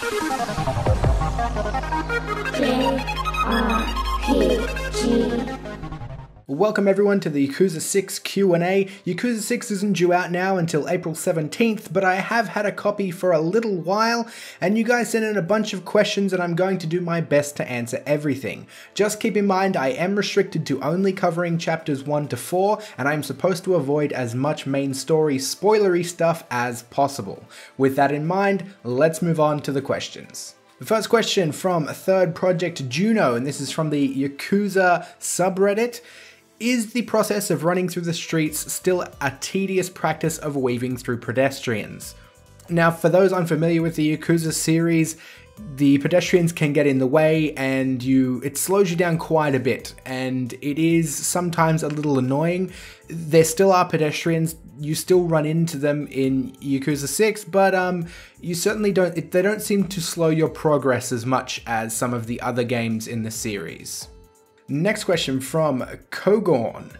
JRPG. Welcome everyone to the Yakuza 6 Q&A. Yakuza 6 isn't due out now until April 17th, but I have had a copy for a little while, and you guys sent in a bunch of questions and I'm going to do my best to answer everything. Just keep in mind I am restricted to only covering chapters 1 to 4, and I'm supposed to avoid as much main story spoilery stuff as possible. With that in mind, let's move on to the questions. The first question from Third Project Juno, and this is from the Yakuza subreddit. Is the process of running through the streets still a tedious practice of weaving through pedestrians? Now, for those unfamiliar with the Yakuza series, the pedestrians can get in the way and it slows you down quite a bit, and it is sometimes a little annoying. There still are pedestrians, you still run into them in Yakuza 6, but you certainly they don't seem to slow your progress as much as some of the other games in the series. Next question from Kogorn.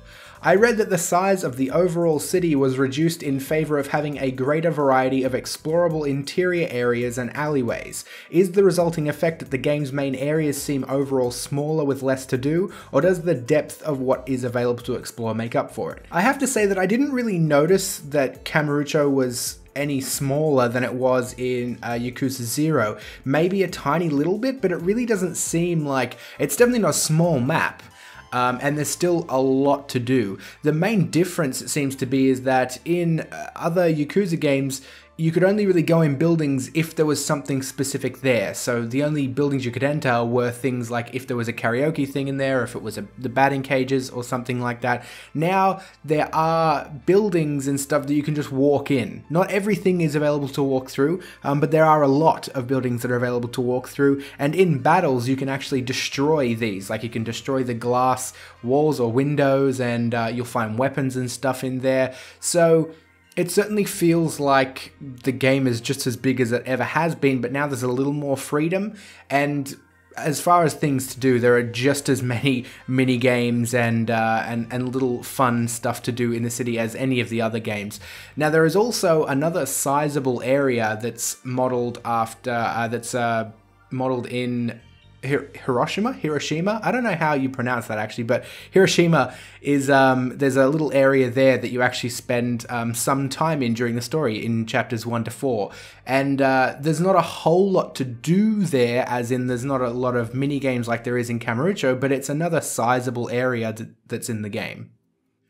I read that the size of the overall city was reduced in favor of having a greater variety of explorable interior areas and alleyways. Is the resulting effect that the game's main areas seem overall smaller with less to do, or does the depth of what is available to explore make up for it? I have to say that I didn't really notice that Kamurocho was any smaller than it was in Yakuza 0. Maybe a tiny little bit, but it really doesn't seem like... It's definitely not a small map. And there's still a lot to do. The main difference, it seems to be, is that in other Yakuza games, you could only really go in buildings if there was something specific there. So the only buildings you could enter were things like if there was a karaoke thing in there, or if it was the batting cages or something like that. Now there are buildings and stuff that you can just walk in. Not everything is available to walk through, but there are a lot of buildings that are available to walk through. And in battles, you can actually destroy these. Like you can destroy the glass walls or windows, and you'll find weapons and stuff in there. So it certainly feels like the game is just as big as it ever has been, but now there's a little more freedom, and as far as things to do, there are just as many mini games and little fun stuff to do in the city as any of the other games. Now there is also another sizable area that's modeled after modeled in Hiroshima? I don't know how you pronounce that actually, but Hiroshima is, there's a little area there that you actually spend some time in during the story in chapters 1 to 4. And there's not a whole lot to do there, as in there's not a lot of mini games like there is in Kamurocho, but it's another sizable area that's in the game.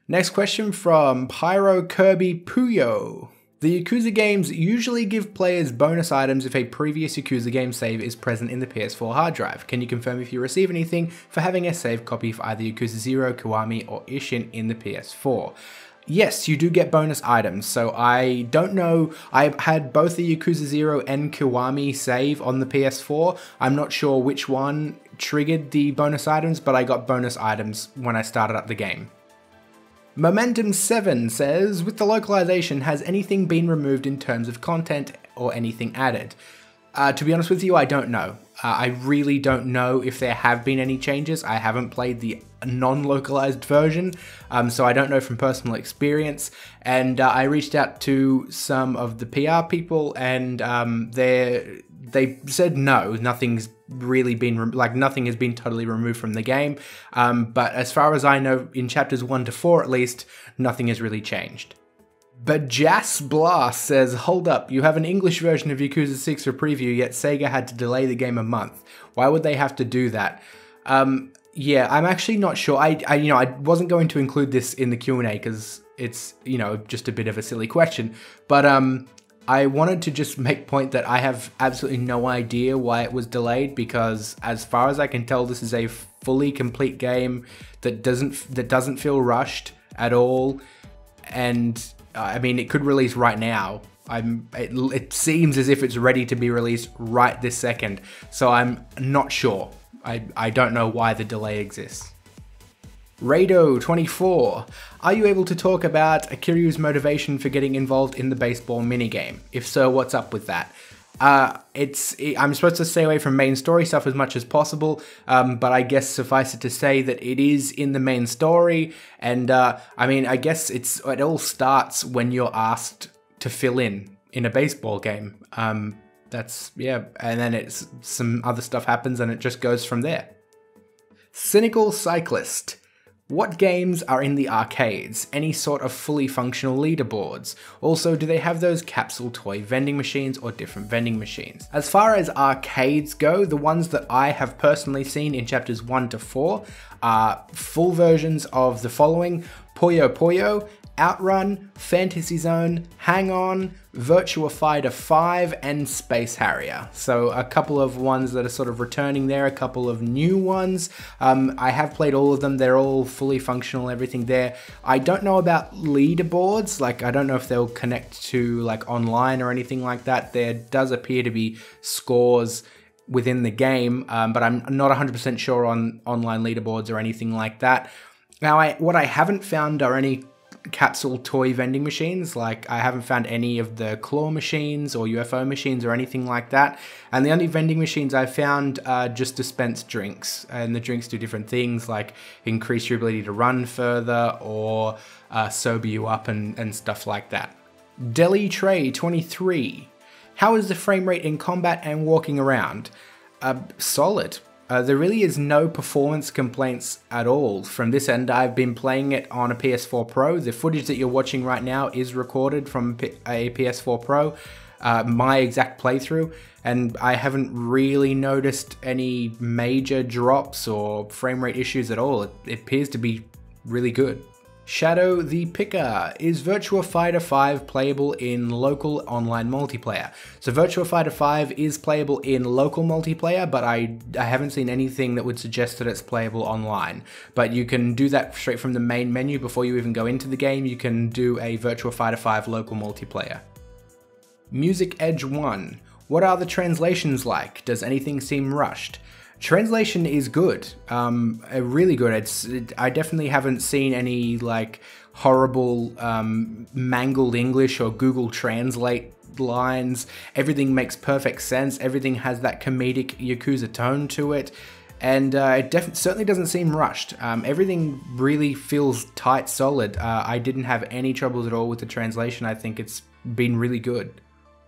Next question from Pyro Kirby Puyo. The Yakuza games usually give players bonus items if a previous Yakuza game save is present in the PS4 hard drive. Can you confirm if you receive anything for having a save copy for either Yakuza 0, Kiwami, or Ishin in the PS4? Yes, you do get bonus items, so I don't know. I had both the Yakuza 0 and Kiwami save on the PS4. I'm not sure which one triggered the bonus items, but I got bonus items when I started up the game. Momentum 7 says, with the localization, has anything been removed in terms of content or anything added? To be honest with you, I don't know. I really don't know if there have been any changes. I haven't played the non-localized version, so I don't know from personal experience. And I reached out to some of the PR people, and they said no, nothing's really been, nothing has been totally removed from the game. But as far as I know, in chapters 1 to 4 at least, nothing has really changed. But Jas Blast says, hold up, you have an English version of Yakuza 6 for preview, yet Sega had to delay the game a month. Why would they have to do that? Yeah, I'm actually not sure. I wasn't going to include this in the Q&A because it's, just a bit of a silly question. But I wanted to just make point that I have absolutely no idea why it was delayed, because as far as I can tell, this is a fully complete game that doesn't feel rushed at all. And I mean, it could release right now. It seems as if it's ready to be released right this second. So I'm not sure. I don't know why the delay exists. Rado24, are you able to talk about Kiryu's motivation for getting involved in the baseball minigame? If so, what's up with that? I'm supposed to stay away from main story stuff as much as possible, but I guess suffice it to say that it is in the main story, and I mean, I guess it all starts when you're asked to fill in a baseball game. that's, yeah, and then it's some other stuff happens and it just goes from there. Cynical Cyclist. What games are in the arcades? Any sort of fully functional leaderboards? Also, do they have those capsule toy vending machines or different vending machines? As far as arcades go, the ones that I have personally seen in chapters 1 to 4 are full versions of the following: Puyo Puyo, Outrun, Fantasy Zone, Hang On, Virtua Fighter 5, and Space Harrier. So a couple of ones that are sort of returning there, a couple of new ones. I have played all of them, they're all fully functional, everything there. I don't know about leaderboards, like I don't know if they'll connect to like online or anything like that. There does appear to be scores within the game, but I'm not 100% sure on online leaderboards or anything like that. Now, what I haven't found are any capsule toy vending machines. Like, I haven't found any of the claw machines or UFO machines or anything like that. And the only vending machines I've found just dispense drinks, and the drinks do different things, like increase your ability to run further or sober you up and stuff like that. Deli Tray 23. How is the frame rate in combat and walking around? Solid. There really is no performance complaints at all. From this end, I've been playing it on a PS4 Pro. The footage that you're watching right now is recorded from a PS4 Pro, my exact playthrough, and I haven't really noticed any major drops or frame rate issues at all. It appears to be really good. Shadow the Picker. Is Virtua Fighter 5 playable in local online multiplayer? So Virtua Fighter 5 is playable in local multiplayer, but I haven't seen anything that would suggest that it's playable online. But you can do that straight from the main menu before you even go into the game. You can do a Virtua Fighter 5 local multiplayer. Music Edge 1. What are the translations like? Does anything seem rushed? Translation is good, really good. I definitely haven't seen any like horrible mangled English or Google Translate lines. Everything makes perfect sense. Everything has that comedic Yakuza tone to it, and it certainly doesn't seem rushed. Everything really feels tight, solid. I didn't have any troubles at all with the translation. I think it's been really good.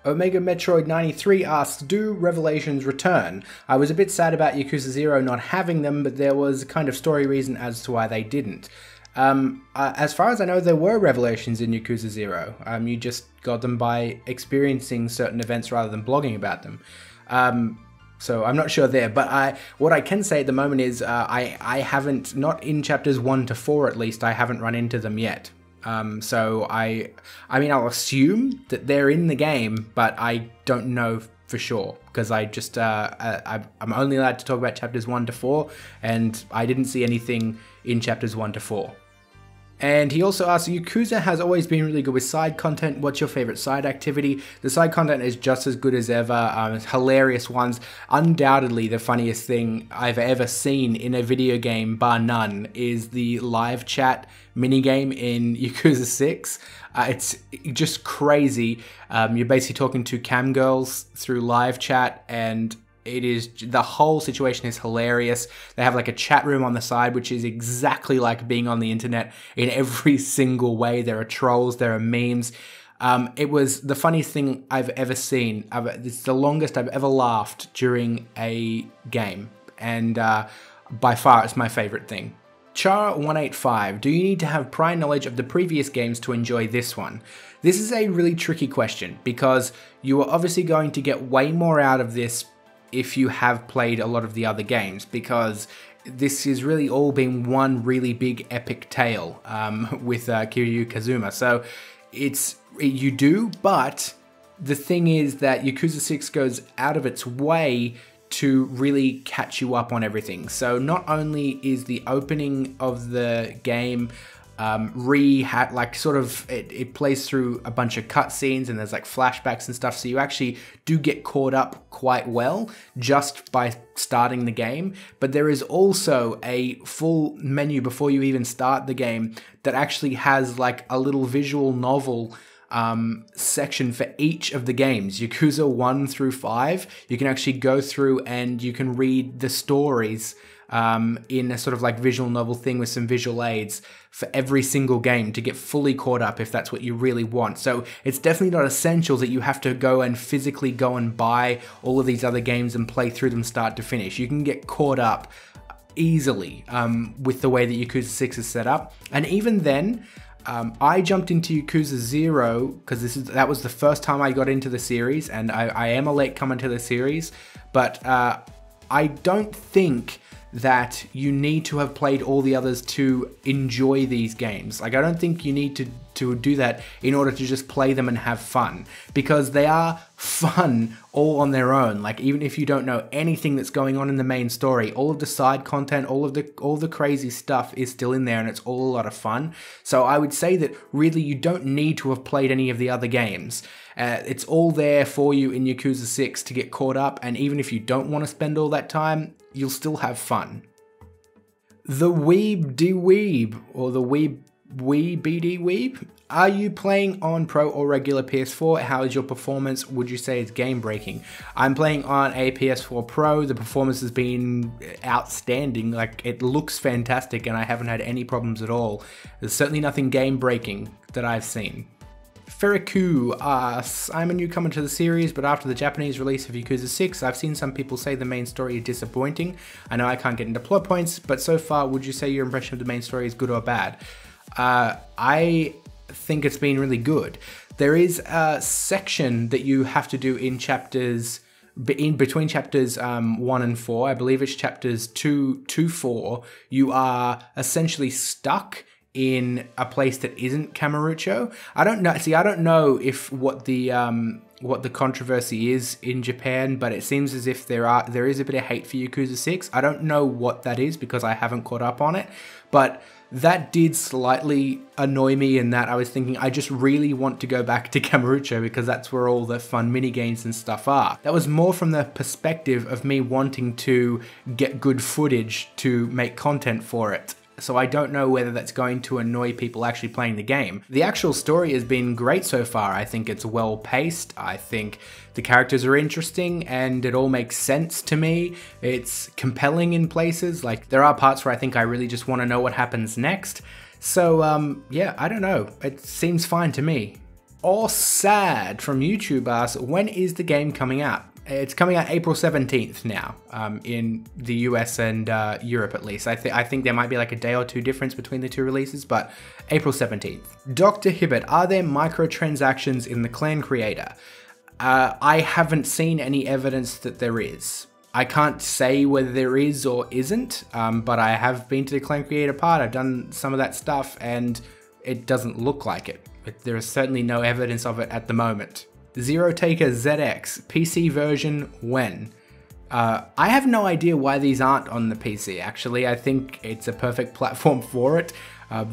Omega Metroid 93 asks, do Revelations return? I was a bit sad about Yakuza 0 not having them, but there was a kind of story reason as to why they didn't. As far as I know, there were Revelations in Yakuza 0. You just got them by experiencing certain events rather than blogging about them. So I'm not sure there, but what I can say at the moment is I haven't, not in chapters 1 to 4 at least, I haven't run into them yet. So I mean, I'll assume that they're in the game, but I don't know for sure, because I just, I'm only allowed to talk about chapters 1 to 4, and I didn't see anything in chapters 1 to 4. And he also asks, Yakuza has always been really good with side content. What's your favorite side activity? The side content is just as good as ever. Hilarious ones. Undoubtedly, the funniest thing I've ever seen in a video game, bar none, is the live chat minigame in Yakuza 6. It's just crazy. You're basically talking to cam girls through live chat, and the whole situation is hilarious. They have like a chat room on the side, which is exactly like being on the internet in every single way. There are trolls, there are memes. It was the funniest thing I've ever seen. It's the longest I've ever laughed during a game, and by far it's my favorite thing. Char185, do you need to have prior knowledge of the previous games to enjoy this one? This is a really tricky question, because you are obviously going to get way more out of this if you have played a lot of the other games, because this has really all been one really big epic tale with Kiryu Kazuma. So you do, but the thing is that Yakuza 6 goes out of its way to really catch you up on everything. So not only is the opening of the game it plays through a bunch of cutscenes, and there's like flashbacks and stuff, so you actually do get caught up quite well just by starting the game. But there is also a full menu before you even start the game that actually has like a little visual novel section for each of the games. Yakuza 1 through 5, you can actually go through and you can read the stories in a sort of like visual novel thing with some visual aids for every single game to get fully caught up if that's what you really want. So it's definitely not essential that you have to go and physically go and buy all of these other games and play through them start to finish. You can get caught up easily with the way that Yakuza 6 is set up. And even then, I jumped into Yakuza 0 because that was the first time I got into the series, and I am a late comer to the series, but I don't think that you need to have played all the others to enjoy these games. Like, I don't think you need to do that in order to just play them and have fun, because they are fun all on their own. Like, even if you don't know anything that's going on in the main story, all of the side content, all the crazy stuff is still in there, and it's all a lot of fun. So I would say that really you don't need to have played any of the other games. It's all there for you in Yakuza 6 to get caught up, and even if you don't want to spend all that time, you'll still have fun. The Weeb de Weeb, or the Weeb BD Weeb. Are you playing on Pro or regular PS4? How is your performance? Would you say it's game breaking? I'm playing on a PS4 Pro. The performance has been outstanding. Like, it looks fantastic and I haven't had any problems at all. There's certainly nothing game breaking that I've seen. Feriku asks, I'm a newcomer to the series, but after the Japanese release of Yakuza 6, I've seen some people say the main story is disappointing. I know I can't get into plot points, but so far, would you say your impression of the main story is good or bad? I think it's been really good. There is a section that you have to do in chapters, between chapters 1 and 4, I believe it's chapters 2 to 4, you are essentially stuck in a place that isn't Kamurocho. I don't know. See, I don't know if what the controversy is in Japan, but it seems as if there is a bit of hate for Yakuza 6. I don't know what that is because I haven't caught up on it, but that did slightly annoy me in that I was thinking I just really want to go back to Kamurocho because that's where all the fun minigames and stuff are. That was more from the perspective of me wanting to get good footage to make content for it. So I don't know whether that's going to annoy people actually playing the game. The actual story has been great so far. I think it's well paced. I think the characters are interesting and it all makes sense to me. It's compelling in places. Like, there are parts where I think I really just want to know what happens next. So yeah, I don't know. It seems fine to me. Or Sad from YouTube asks, when is the game coming out? It's coming out April 17th now, in the US and Europe at least. I think there might be like a day or two difference between the two releases, but April 17th. Dr. Hibbert, are there microtransactions in the clan creator? I haven't seen any evidence that there is. I can't say whether there is or isn't, but I have been to the clan creator part, I've done some of that stuff, and it doesn't look like it. There is certainly no evidence of it at the moment. Zero Taker ZX, PC version when? I have no idea why these aren't on the PC, actually. I think it's a perfect platform for it.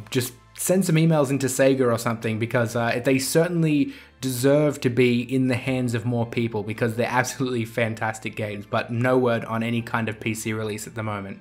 Just send some emails into Sega or something, because they certainly deserve to be in the hands of more people, because they're absolutely fantastic games, but no word on any kind of PC release at the moment.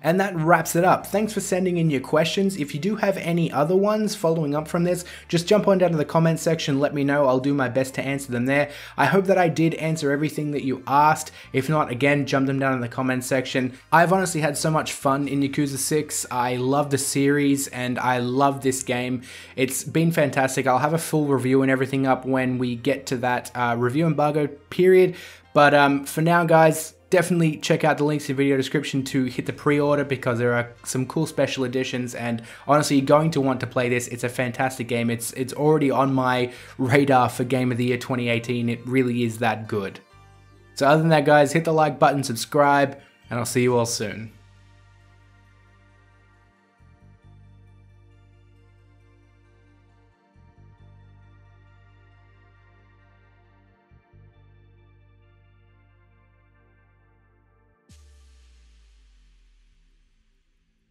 And that wraps it up. Thanks for sending in your questions. If you do have any other ones following up from this, just jump on down to the comment section, let me know. I'll do my best to answer them there. I hope that I did answer everything that you asked. If not, again, jump them down in the comment section. I've honestly had so much fun in Yakuza 6. I love the series and I love this game. It's been fantastic. I'll have a full review and everything up when we get to that review embargo period. But for now, guys, definitely check out the links in the video description to hit the pre-order, because there are some cool special editions, and honestly, you're going to want to play this. It's a fantastic game. It's already on my radar for Game of the Year 2018. It really is that good. So other than that, guys, hit the like button, subscribe, and I'll see you all soon.